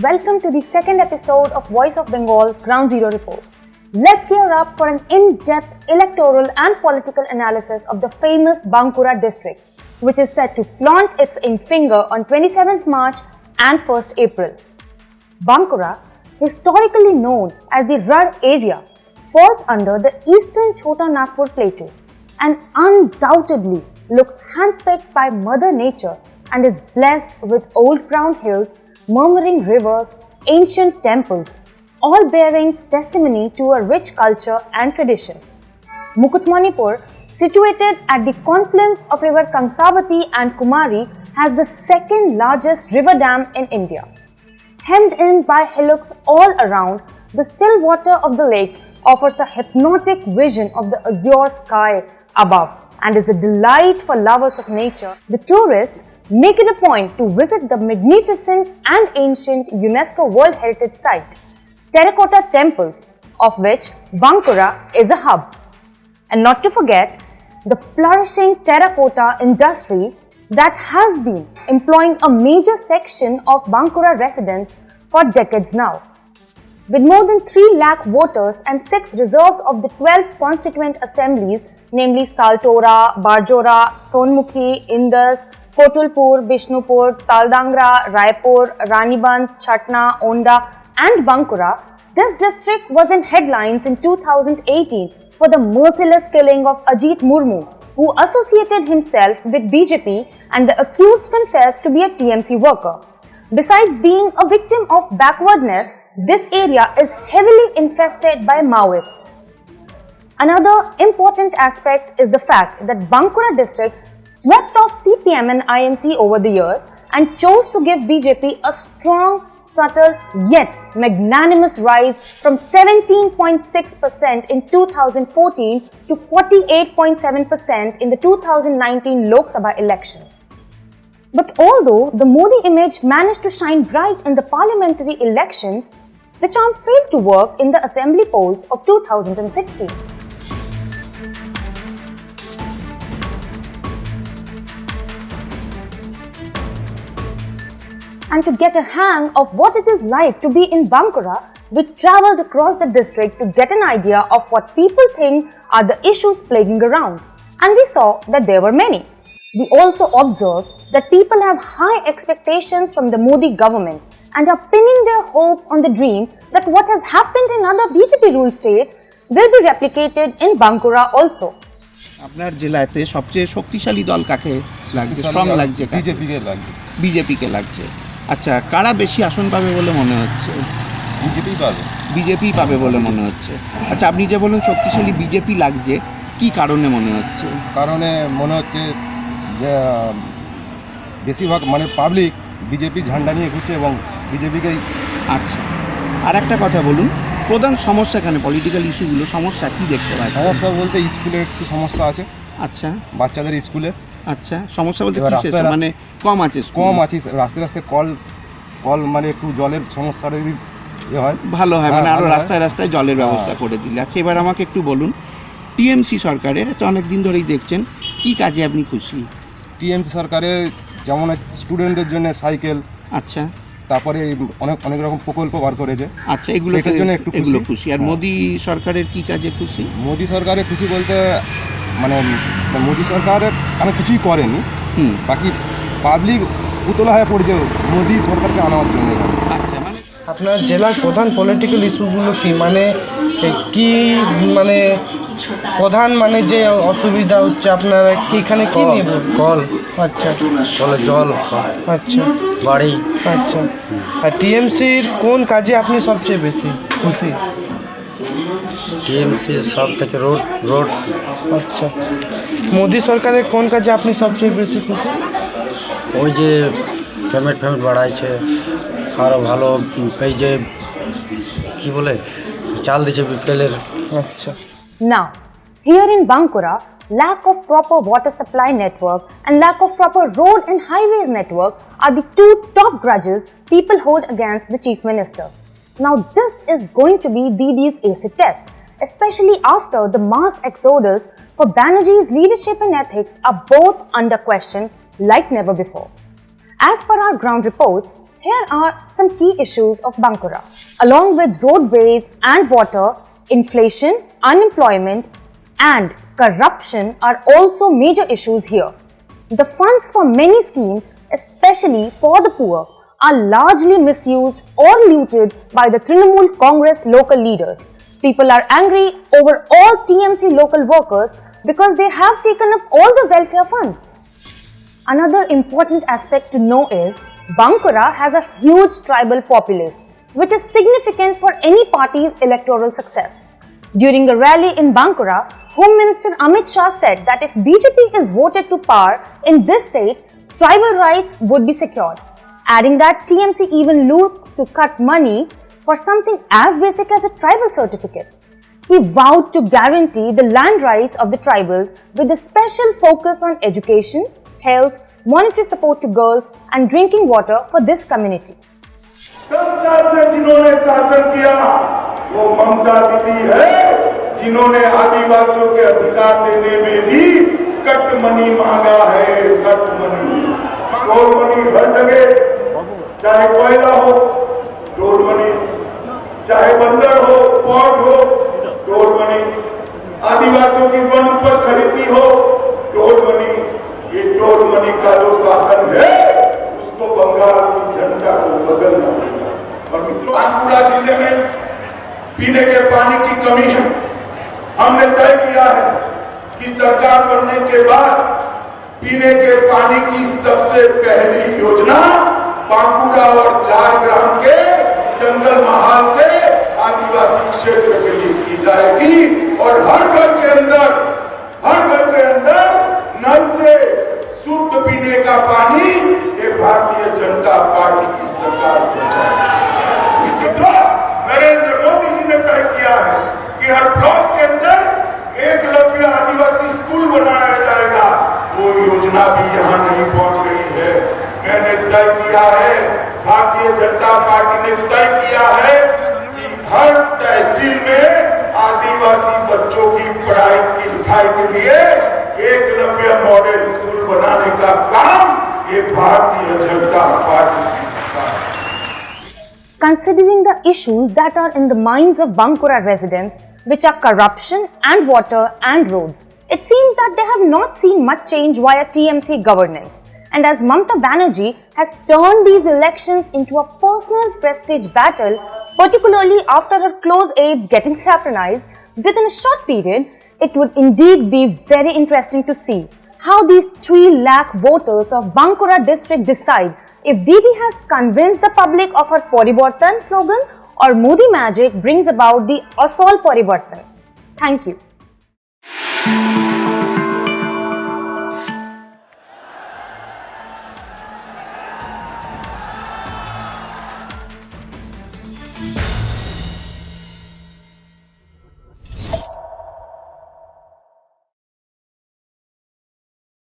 Welcome to the second episode of Voice of Bengal Ground Zero Report. Let's gear up for an in-depth electoral and political analysis of the famous Bankura district, which is set to flaunt its finger on 27th March and 1st April. Bankura, historically known as the Rar area, falls under the eastern Chota Nagpur plateau and undoubtedly looks handpicked by Mother Nature and is blessed with old brown hills, murmuring rivers, ancient temples, all bearing testimony to a rich culture and tradition. Mukutmanipur, situated at the confluence of river Kamsavati and Kumari, has the second largest river dam in India. Hemmed in by hillocks all around, the still water of the lake offers a hypnotic vision of the azure sky above and is a delight for lovers of nature. The tourists make it a point to visit the magnificent and ancient UNESCO World Heritage Site, terracotta temples, of which Bankura is a hub. And not to forget, the flourishing terracotta industry that has been employing a major section of Bankura residents for decades now. With more than 3 lakh voters and 6 reserved of the 12 constituent assemblies, namely Saltora, Barjora, Sonmukhi, Indus, Kotulpur, Bishnupur, Taldangra, Raipur, Raniband, Chatna, Onda and Bankura, this district was in headlines in 2018 for the merciless killing of Ajit Murmu, who associated himself with BJP, and the accused confessed to be a TMC worker. Besides being a victim of backwardness, this area is heavily infested by Maoists. Another important aspect is the fact that Bankura district swept off CPM and INC over the years and chose to give BJP a strong, subtle yet magnanimous rise from 17.6% in 2014 to 48.7% in the 2019 Lok Sabha elections. But although the Modi image managed to shine bright in the parliamentary elections, the charm failed to work in the assembly polls of 2016. And to get a hang of what it is like to be in Bankura, we travelled across the district to get an idea of what people think are the issues plaguing around. And we saw that there were many. We also observed that people have high expectations from the Modi government and are pinning their hopes on the dream that what has happened in other BJP-ruled states will be replicated in Bankura also. আপনার জেলাতে সবচেয়ে শক্তিশালী দল কাকে লাগছে, strong লাগছে? বিজেপিকে লাগছে। আচ্ছা, কারা বেশি আসন পাবে বলে মনে হচ্ছে? বিজেপি পাবে বলে মনে হচ্ছে। আচ্ছা, আপনি যে বলেন শক্তিশালী বিজেপি লাগছে, কি কারণে মনে হচ্ছে? কারণে মনে হচ্ছে যে বেশিরভাগ মানে পাবলিক বিজেপির ঝান্ডা নিয়ে ঘুরছে এবং বিজেপিকেই। আচ্ছা, আর একটা কথা বলুন, প্রধান সমস্যা এখানে পলিটিক্যাল ইস্যুগুলো সমস্যা কি দেখতে পাচ্ছেন? সমস্যা বলতে স্কুলে একটু সমস্যা আছে। আচ্ছা, বাচ্চাদের স্কুলে। আচ্ছা, সমস্যা বলতে মানে কম আছে রাস্তায় রাস্তায় কল মানে একটু জলের সমস্যাটা যদি হয় ভালো হয়, মানে আরও রাস্তায় রাস্তায় জলের ব্যবস্থা করে দিলে। আচ্ছা, এবার আমাকে একটু বলুন, টিএমসি সরকারের তো অনেক দিন ধরেই দেখছেন, কি কাজে আপনি খুশি? টিএমসি সরকারে যেমন স্টুডেন্টদের জন্য সাইকেল, আচ্ছা, তারপরে অনেক রকম প্রকল্প বার করেছে। আচ্ছা, এগুলোর জন্য একটু খুশি। আর মোদি সরকারের কি কাজে খুশি? মোদি সরকারের খুশি বলতে মানে মোদি সরকারের অনেক কিছুই করেনি, বাকি পাবলিক উতলা হয়ে পড়েছে মোদি সরকারকে আনার জন্য। আচ্ছা, মানে আপনার জেলার প্রধান পলিটিক্যাল ইস্যুগুলো কি, মানে কি মানে প্রধান মানে যে অসুবিধা হচ্ছে আপনার কি, এখানে কি নিয়ে কল? আচ্ছা, কলে জল, আচ্ছা, বাড়ি। আচ্ছা, আর টিএমসির কোন কাজে আপনি সবচেয়ে বেশি খুশি? টিএমসি সব থেকে রোড। আচ্ছা, মোদি সরকারের কোন কাজে আপনি সবচেয়ে বেশি খুশি? ওই যে পেমেন্ট বাড়াইছে, আরও ভালো এই যে কি বলে চাল দিচ্ছে বিপিএলের। আচ্ছা। Now, here in Bankura, lack of proper water supply network and lack of proper road and highways network are the two top grudges people hold against the Chief Minister. Now this is going to be Didi's acid test, especially after the mass exodus for Banerjee's leadership and ethics are both under question like never before. As per our ground reports, here are some key issues of Bankura. Along with roadways and water, inflation, unemployment and corruption are also major issues here. The funds for many schemes, especially for the poor, are largely misused or looted by the Trinamool Congress local leaders. People are angry over all TMC local workers because they have taken up all the welfare funds. Another important aspect to know is Bankura has a huge tribal populace, which is significant for any party's electoral success. During a rally in Bankura, Home Minister Amit Shah said that if BJP is voted to power in this state, tribal rights would be secured, adding that TMC even looks to cut money for something as basic as a tribal certificate. He vowed to guarantee the land rights of the tribals with a special focus on education, health, monetary support to girls and drinking water for this community. 10 साल से जिन्होंने शासन किया वो ममता दीदी है जिन्होंने आदिवासियों के अधिकार देने में भी कट मनी मांगा है। कट मनी, टोल मनी हर जगह, चाहे कोयला हो टोल मनी, चाहे बंदर हो, पोर्ट हो टोल मनी, आदिवासियों की वन उपज खरीदी हो टोल मनी। ये टोल मनी का जो शासन है उसको बंगाल की जनता को बदलना पड़ेगा। और मित्रों, बांकुरा जिले में पीने के पानी की कमी है। हमने तय किया है कि सरकार बनने के बाद पीने के पानी की सबसे पहली योजना बांकुरा और झारग्राम के जंगल महाल के आदिवासी क्षेत्र के लिए की जाएगी और हर घर के अंदर नल से शुद्ध पीने का पानी ये भारतीय जनता पार्टी की सरकार नरेंद्र मोदी जी ने तय किया है कि हर ब्लॉक के अंदर एकलव्य आदिवासी स्कूल बनाया जाएगा। वो योजना भी यहाँ नहीं पहुँच रही है। मैंने तय किया है, भारतीय जनता पार्टी ने तय किया है कि हर तहसील में आदिवासी बच्चों की पढ़ाई की लिखाई के लिए एकलव्य मॉडल स्कूल बनाने का काम ये भारतीय जनता पार्टी की सरकार है। Considering the issues that are in the minds of Bankura residents, which are corruption and water and roads, it seems that they have not seen much change via TMC governance. And as Mamata Banerjee has turned these elections into a personal prestige battle, particularly after her close aides getting saffronized within a short period, it would indeed be very interesting to see how these 3 lakh voters of Bankura district decide if Didi has convinced the public of her Paribartan slogan or Modi magic brings about the Asol Paribartan. Thank you.